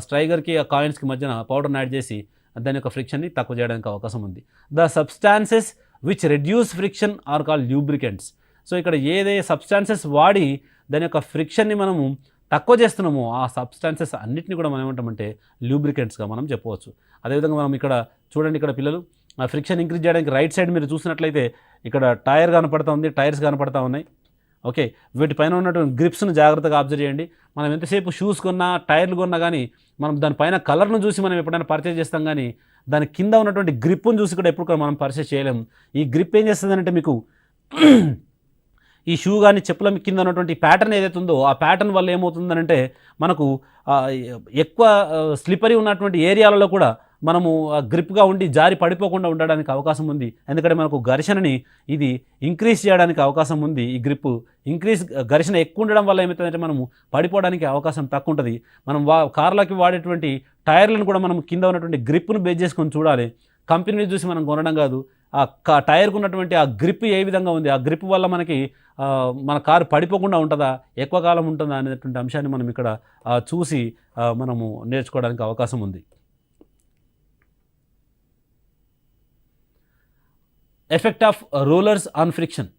స్ట్రైకర్కి కాయిన్స్కి మధ్యన పౌడర్ని యాడ్ చేసి దాని యొక్క ఫ్రిక్షన్ని తక్కువ చేయడానికి అవకాశం ఉంది. The substances which reduce friction are called lubricants. So ఇక్కడ ఏదే సబ్స్టాన్సెస్ వాడి దాని యొక్క ఫ్రిక్షన్ని మనము తక్కువ చేస్తున్నామో ఆ సబ్స్టాన్సెస్ అన్నింటినీ కూడా మనం ఏమంటామంటే ల్యూబ్రికెంట్స్గా మనం చెప్పవచ్చు. అదేవిధంగా మనం ఇక్కడ చూడండి, ఇక్కడ పిల్లలు ఫ్రిక్షన్ ఇంక్రీజ్ చేయడానికి రైట్ సైడ్ మీరు చూసినట్లయితే ఇక్కడ టైర్ కనపడతా ఉంది, టైర్స్ కనపడతా ఉన్నాయి. ఓకే, వీటిపైన ఉన్నటువంటి గ్రిప్స్ను జాగ్రత్తగా అబ్జర్వ్ చేయండి. మనం ఎంతసేపు షూస్ కొన్నా, టైర్లు కొన్నా కానీ మనం దానిపైన కలర్ను చూసి మనం ఎప్పుడైనా పర్చేజ్ చేస్తాం, కానీ దాని కింద ఉన్నటువంటి గ్రిప్ను చూసి కూడా ఎప్పుడు కూడా మనం పర్చేజ్ చేయలేము. ఈ గ్రిప్ ఏం చేస్తుందంటే మీకు ఈ షూ కానీ చెప్పుల కింద ఉన్నటువంటి ప్యాటర్న్ ఏదైతే ఉందో ఆ ప్యాటర్న్ వల్ల ఏమవుతుందనంటే మనకు ఎక్కువ స్లిపరీ ఉన్నటువంటి ఏరియాలలో కూడా మనము గ్రిప్గా ఉండి జారి పడిపోకుండా ఉండడానికి అవకాశం ఉంది. ఎందుకంటే మనకు ఘర్షణని ఇది ఇంక్రీజ్ చేయడానికి అవకాశం ఉంది. ఈ గ్రిప్ ఘర్షణ ఎక్కువ ఉండడం వల్ల ఏమవుతుందంటే మనము పడిపోవడానికి అవకాశం తక్కువ ఉంటుంది. మనం కార్లకి వాడేటువంటి టైర్లను కూడా మనం కింద ఉన్నటువంటి గ్రిప్ను బేస్ చేసుకొని చూడాలి. కంపెనీని చూసి మనం కొనడం కాదు. ఆ టైర్కు ఉన్నటువంటి ఆ గ్రిప్ ఏ విధంగా ఉంది, ఆ గ్రిప్ వల్ల మనకి మన కారు పడిపోకుండా ఉంటుందా, ఎక్కువ కాలం ఉంటుందా అనేటువంటి అంశాన్ని మనం ఇక్కడ చూసి మనము నేర్చుకోవడానికి అవకాశం ఉంది. Effect of rollers on friction,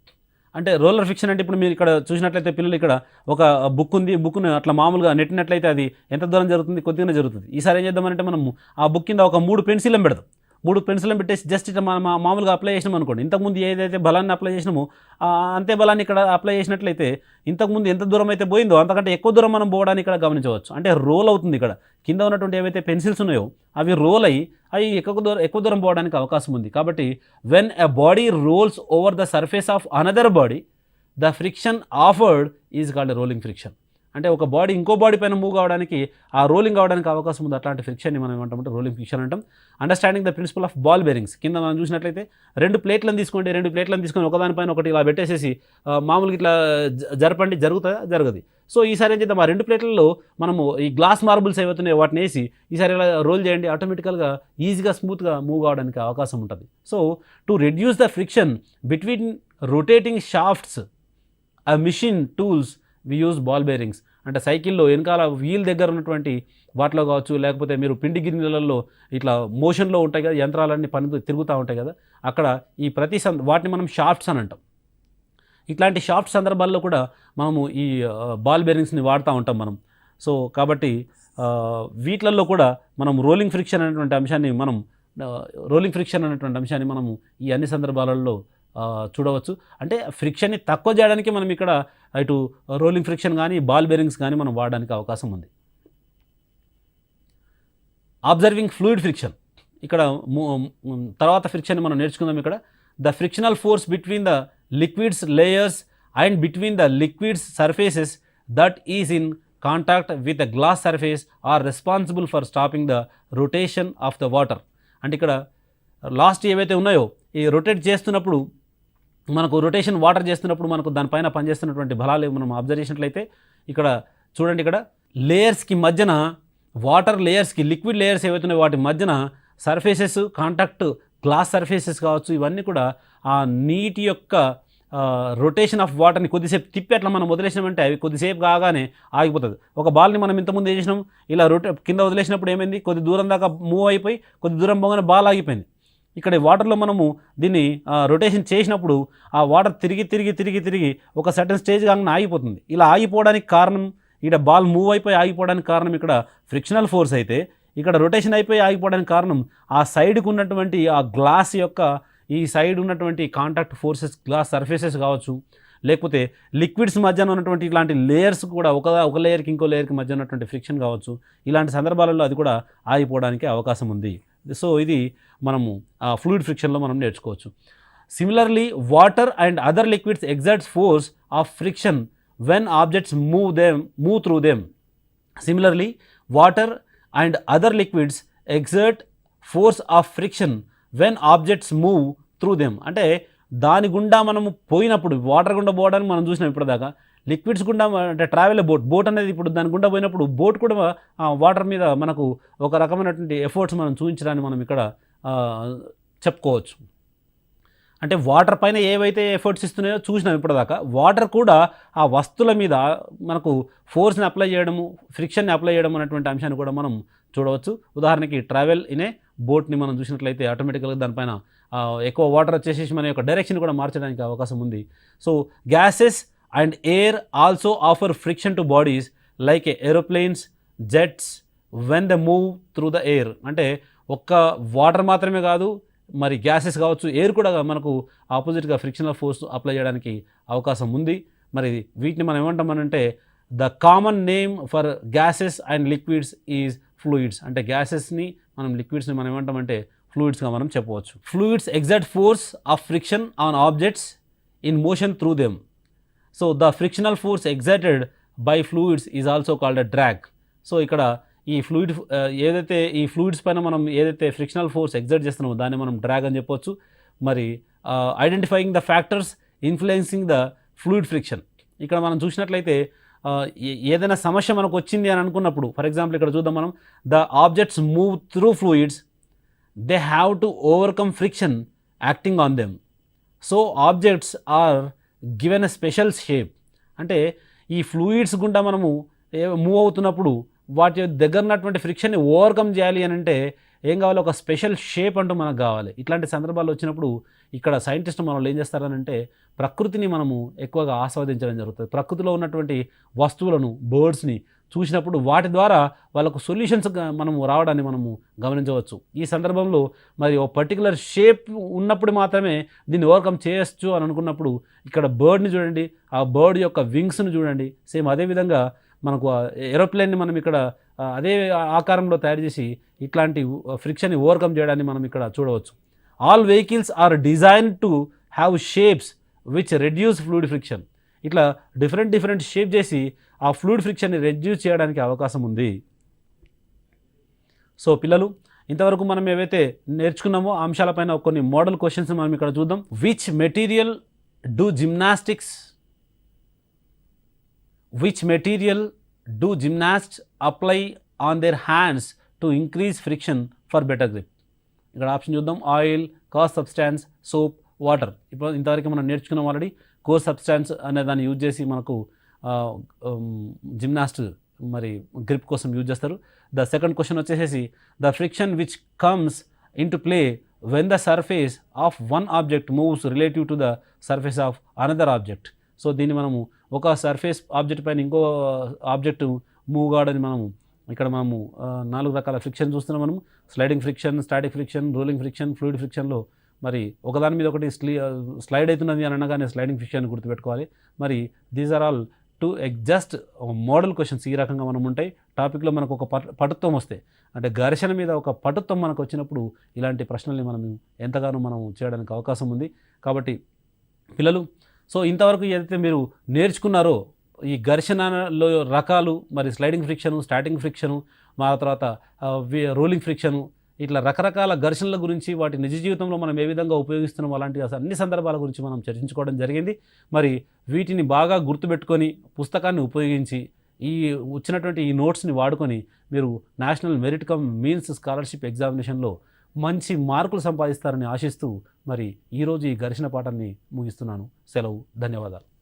అంటే రోలర్ ఫ్రిక్షన్ అంటే ఇప్పుడు మీరు ఇక్కడ చూసినట్లయితే పిల్లలు ఇక్కడ ఒక బుక్ ఉంది, బుక్ను అట్లా మామూలుగా నెట్టినట్లయితే అది ఎంత దూరం జరుగుతుంది, కొద్దిగానే జరుగుతుంది. ఈసారి ఏం చేద్దామంటే మనము ఆ బుక్ కింద ఒక 3 పెన్సిల్ని పెడదాం. 3 పెన్సిల్ని పెట్టేసి జస్ట్ ఇట్లా మనం మామూలుగా అప్లై చేసినాం అనుకోండి. ఇంతకుముందు ఏదైతే బలాన్ని అప్లై చేసినామో అంతే బలాన్ని ఇక్కడ అప్లై చేసినట్లయితే ఇంతకుముందు ఎంత దూరం అయితే పోయిందో అంతకంటే ఎక్కువ దూరం మనం పోవడానికి ఇక్కడ గమనించవచ్చు. అంటే రోల్ అవుతుంది. ఇక్కడ కింద ఉన్నటువంటి ఏవైతే పెన్సిల్స్ ఉన్నాయో అవి రోల్ అయ్యి అవి ఎక్కువ దూరం పోవడానికి అవకాశం ఉంది. కాబట్టి when a body rolls over the surface of another body the friction offered is called rolling friction. అంటే ఒక బాడీ ఇంకో బాడీ పైన మూవ్ కావడానికి ఆ రోలింగ్ కావడానికి అవకాశం ఉంది. అట్లాంటి ఫ్రిక్షన్ని మనం ఏమంటామంటే రోలింగ్ ఫ్రిక్షన్ అంటాం. Understanding the principle of ball bearings, కింద మనం చూసినట్లయితే 2 ప్లేట్లను తీసుకోండి. 2 ప్లేట్లను తీసుకొని ఒకదానిపైన ఒకటి ఇలా పెట్టేసేసి మామూలుగా ఇట్లా జరపండి, జరుగుతుందా, జరగదు. సో ఈసారి ఏం చేద్దాం, ఆ 2 ప్లేట్లలో మనము ఈ గ్లాస్ మార్బుల్స్ ఏవైతున్నాయో వాటిని వేసి ఈసారి ఇలా రోల్ చేయండి. ఆటోమేటికల్గా ఈజీగా స్మూత్గా మూవ్ కావడానికి అవకాశం ఉంటుంది. So to reduce the friction between rotating shafts ఆ machine tools we use ball bearings. అంటే సైకిల్లో వెనకాల వీల్ దగ్గర ఉన్నటువంటి వాటిలో కావచ్చు, లేకపోతే మీరు పిండి గిన్నెలలో ఇట్లా మోషన్లో ఉంటాయి కదా, యంత్రాలన్నీ తిరుగుతూ ఉంటాయి కదా, అక్కడ ఈ వాటిని మనం షాఫ్ట్స్ అని అంటాం. ఇట్లాంటి షాఫ్ట్ సందర్భాల్లో కూడా మనము ఈ బాల్ బేరింగ్స్ని వాడుతూ ఉంటాం మనం. సో కాబట్టి వీటిలలో కూడా మనం రోలింగ్ ఫ్రిక్షన్ అనేటువంటి అంశాన్ని మనము ఈ అన్ని సందర్భాలలో చూడవచ్చు. అంటే ఫ్రిక్షన్ని తక్కువ చేయడానికి మనం ఇక్కడ ఇటు రోలింగ్ ఫ్రిక్షన్ కానీ బాల్ బేరింగ్స్ కానీ మనం వాడడానికి అవకాశం ఉంది. అబ్జర్వింగ్ ఫ్లూయిడ్ ఫ్రిక్షన్, ఇక్కడ తర్వాత ఫ్రిక్షన్ మనం నేర్చుకుందాం. ఇక్కడ the frictional force between the liquids layers and between the liquids surfaces that is in contact with the glass surface are responsible for stopping the rotation of the water. అంటే ఇక్కడ లాస్ట్ ఏవైతే ఉన్నాయో ఈ రొటేట్ చేస్తున్నప్పుడు మనకు రొటేషన్ వాటర్ చేస్తున్నప్పుడు మనకు దానిపైన పనిచేస్తున్నటువంటి బలాలు మనం అబ్జర్వ్ చేసినట్లయితే ఇక్కడ చూడండి, ఇక్కడ లేయర్స్కి మధ్యన వాటర్ లేయర్స్కి లిక్విడ్ లేయర్స్ ఏవైతే ఉన్నాయో వాటి మధ్యన సర్ఫేసెస్ కాంటాక్ట్ గ్లాస్ సర్ఫేసెస్ కావచ్చు, ఇవన్నీ కూడా ఆ నీటి యొక్క రొటేషన్ ఆఫ్ వాటర్ని కొద్దిసేపు తిప్పి అట్లా మనం వదిలేసినామంటే అవి కొద్దిసేపు కాగానే ఆగిపోతుంది. ఒక బాల్ని మనం ఇంతకుముందు ఏం చేసినాం, ఇలా కింద వదిలేసినప్పుడు ఏమైంది, కొద్ది దూరం దాకా మూవ్ అయిపోయి కొద్ది దూరం పోగానే బాల్ ఆగిపోయింది. ఇక్కడ వాటర్లో మనము దీన్ని రొటేషన్ చేసినప్పుడు ఆ వాటర్ తిరిగి తిరిగి తిరిగి తిరిగి ఒక సర్టన్ స్టేజ్ కాగానే ఆగిపోతుంది. ఇలా ఆగిపోవడానికి కారణం, ఇక్కడ బాల్ మూవ్ అయిపోయి ఆగిపోవడానికి కారణం ఇక్కడ ఫ్రిక్షనల్ ఫోర్స్ అయితే, ఇక్కడ రొటేషన్ అయిపోయి ఆగిపోవడానికి కారణం ఆ సైడ్కి ఉన్నటువంటి ఆ గ్లాస్ యొక్క ఈ సైడ్ ఉన్నటువంటి కాంటాక్ట్ ఫోర్సెస్, గ్లాస్ సర్ఫేసెస్ కావచ్చు, లేకపోతే లిక్విడ్స్ మధ్యన ఉన్నటువంటి ఇలాంటి లేయర్స్ కూడా ఒక లేయర్కి ఇంకో లేయర్కి మధ్య ఉన్నటువంటి ఫ్రిక్షన్ కావచ్చు, ఇలాంటి సందర్భాలలో అది కూడా ఆగిపోవడానికి అవకాశం ఉంది. సో ఇది మనము ఫ్లూయిడ్ ఫ్రిక్షన్లో మనం నేర్చుకోవచ్చు. Similarly water and other liquids exerts force of friction when objects move through them. Similarly water and other liquids exert force of friction when objects move through them. అంటే దాని గుండా మనము పోయినప్పుడు, వాటర్ గుండా పోవడానికి మనం చూసినాం ఇప్పటిదాకా, లిక్విడ్స్ గుండా అంటే ట్రావెల్ బోట్ అనేది ఇప్పుడు దాని గుండా పోయినప్పుడు బోట్ కూడా వాటర్ మీద మనకు ఒక రకమైనటువంటి ఎఫర్ట్స్ మనం చూపించడాన్ని మనం ఇక్కడ చెప్పుకోవచ్చు. అంటే వాటర్ పైన ఏవైతే ఎఫర్ట్స్ ఇస్తున్నాయో చూసినాం ఇప్పటిదాకా, వాటర్ కూడా ఆ వస్తువుల మీద మనకు ఫోర్స్ని అప్లై చేయడము, ఫ్రిక్షన్ని అప్లై చేయడం అనేటువంటి అంశాన్ని కూడా మనం చూడవచ్చు. ఉదాహరణకి ట్రావెల్ ఇనే బోట్ని మనం చూసినట్లయితే ఆటోమేటికల్గా దానిపైన ఎక్కువ వాటర్ వచ్చేసి మన యొక్క డైరెక్షన్ కూడా మార్చడానికి అవకాశం ఉంది. So gases and air also offer friction to bodies like aeroplanes, jets when the move through the air. అంటే ఒక్క వాటర్ మాత్రమే కాదు, మరి గ్యాసెస్ కావచ్చు, ఎయిర్ కూడా మనకు ఆపోజిట్గా ఫ్రిక్షనల్ ఫోర్స్ అప్లై చేయడానికి అవకాశం ఉంది. మరి వీటిని మనం ఏమంటామనంటే the common name for gases and liquids is fluids. అంటే గ్యాసెస్ని మనం లిక్విడ్స్ని మనం ఏమంటామంటే ఫ్లూయిడ్స్గా మనం చెప్పవచ్చు. Fluids exert force of friction on objects in motion through them. So the frictional force exerted by fluids is also called a drag. So ఇక్కడ ఈ ఫ్లూయిడ్ ఏదైతే ఈ ఫ్లూయిడ్స్ పైన మనం ఏదైతే ఫ్రిక్షనల్ ఫోర్స్ ఎగ్జర్ట్ చేస్తున్నామో దాన్ని మనం డ్రాగ్ అని చెప్పొచ్చు. మరి identifying the factors influencing the fluid friction. ఇక్కడ మనం చూసినట్లయితే ఏదైనా సమస్య మనకు వచ్చింది అని అనుకున్నప్పుడు, ఫర్ ఎగ్జాంపుల్ ఇక్కడ చూద్దాం మనం, the objects move through fluids, they have to overcome friction acting on them. So objects are given a special shape. అంటే ఈ ఫ్లూయిడ్స్ గుండా మనము మూవ్ అవుతున్నప్పుడు వాటి దగ్గర ఉన్నటువంటి ఫ్రిక్షన్ని ఓవర్కమ్ చేయాలి అని అంటే ఏం కావాలి, ఒక స్పెషల్ షేప్ అంటూ మనకు కావాలి. ఇట్లాంటి సందర్భాలు వచ్చినప్పుడు ఇక్కడ సైంటిస్ట్ మనల్ని ఏం చేస్తారనంటే ప్రకృతిని మనము ఎక్కువగా ఆస్వాదించడం జరుగుతుంది. ప్రకృతిలో ఉన్నటువంటి వస్తువులను, బర్డ్స్ని చూసినప్పుడు వాటి ద్వారా వాళ్ళకు సొల్యూషన్స్ మనము రావడాన్ని మనము గమనించవచ్చు. ఈ సందర్భంలో మరి ఒక పర్టికులర్ షేప్ ఉన్నప్పుడు మాత్రమే దీన్ని ఓవర్కమ్ చేయొచ్చు అని అనుకున్నప్పుడు ఇక్కడ బర్డ్ని చూడండి, ఆ బర్డ్ యొక్క వింగ్స్ని చూడండి. సేమ్ అదేవిధంగా మనకు ఏరోప్లేన్ని మనం ఇక్కడ అదే ఆకారంలో తయారు చేసి ఇట్లాంటి ఫ్రిక్షన్ని ఓవర్కమ్ చేయడాన్ని మనం ఇక్కడ చూడవచ్చు. All vehicles are design to have shapes which reduce fluid friction. ఇట్లా డిఫరెంట్ షేప్ చేసి ఆ ఫ్లూయిడ్ ఫ్రిక్షన్ని రెడ్యూస్ చేయడానికి అవకాశం ఉంది. సో పిల్లలు, ఇంతవరకు మనం ఏవైతే నేర్చుకున్నామో ఆ అంశాలపైన కొన్ని మోడల్ క్వశ్చన్స్ మనం ఇక్కడ చూద్దాం. Which material do gymnasts apply on their hands to increase friction for better grip. ఇక్కడ ఆప్షన్ చూద్దాం. Oil, core substance, soap, water. ఇప్పుడు ఇంతవరకు మనం నేర్చుకున్నాం ఆల్రెడీ. కోర్ సబ్స్టాన్స్ అనే దాన్ని యూజ్ చేసి మనకు జిమ్నాస్ట్ మరి గ్రిప్ కోసం యూజ్ చేస్తారు. ద సెకండ్ క్వశ్చన్ వచ్చేసి the friction which comes in to play when the surface of one object moves relative to the surface of another object. So దీన్ని మనము ఒక సర్ఫేస్ ఆబ్జెక్ట్ పైన ఇంకో ఆబ్జెక్ట్ మూవ్ కావడానికి మనము ఇక్కడ మనము 4 రకాల ఫ్రిక్షన్ చూస్తున్నాం. మనము sliding friction, static friction, rolling friction, fluid ఫ్రిక్షన్లో మరి ఒకదాని మీద ఒకటి స్లైడ్ అవుతున్నది అని అనగానే స్లైడింగ్ ఫ్రిక్షన్ గుర్తుపెట్టుకోవాలి. మరి these are all to just model questions. ఈ రకంగా మనం ఉంటాయి. టాపిక్లో మనకు ఒక పటుత్వం వస్తే, అంటే ఘర్షణ మీద ఒక పటుత్వం మనకు వచ్చినప్పుడు ఇలాంటి ప్రశ్నల్ని మనం ఎంతగానో మనం చేయడానికి అవకాశం ఉంది. కాబట్టి పిల్లలు, సో ఇంతవరకు ఏదైతే మీరు నేర్చుకున్నారో ఈ ఘర్షణలో రకాలు, మరి స్లైడింగ్ ఫ్రిక్షను, స్టాటింగ్ ఫ్రిక్షను, మా తర్వాత రోలింగ్ ఫ్రిక్షను, ఇట్లా రకరకాల ఘర్షణల గురించి, వాటి నిజ జీవితంలో మనం ఏ విధంగా ఉపయోగిస్తున్నాం, అలాంటి అన్ని సందర్భాల గురించి మనం చర్చించుకోవడం జరిగింది. మరి వీటిని బాగా గుర్తుపెట్టుకొని పుస్తకాన్ని ఉపయోగించి ఈ వచ్చినటువంటి ఈ నోట్స్ని వాడుకొని మీరు national merit cum means scholarship ఎగ్జామినేషన్లో మంచి మార్కులు సంపాదిస్తారని ఆశిస్తూ మరి ఈరోజు ఈ ఘర్షణ పాఠాన్ని ముగిస్తున్నాను. సెలవు. ధన్యవాదాలు.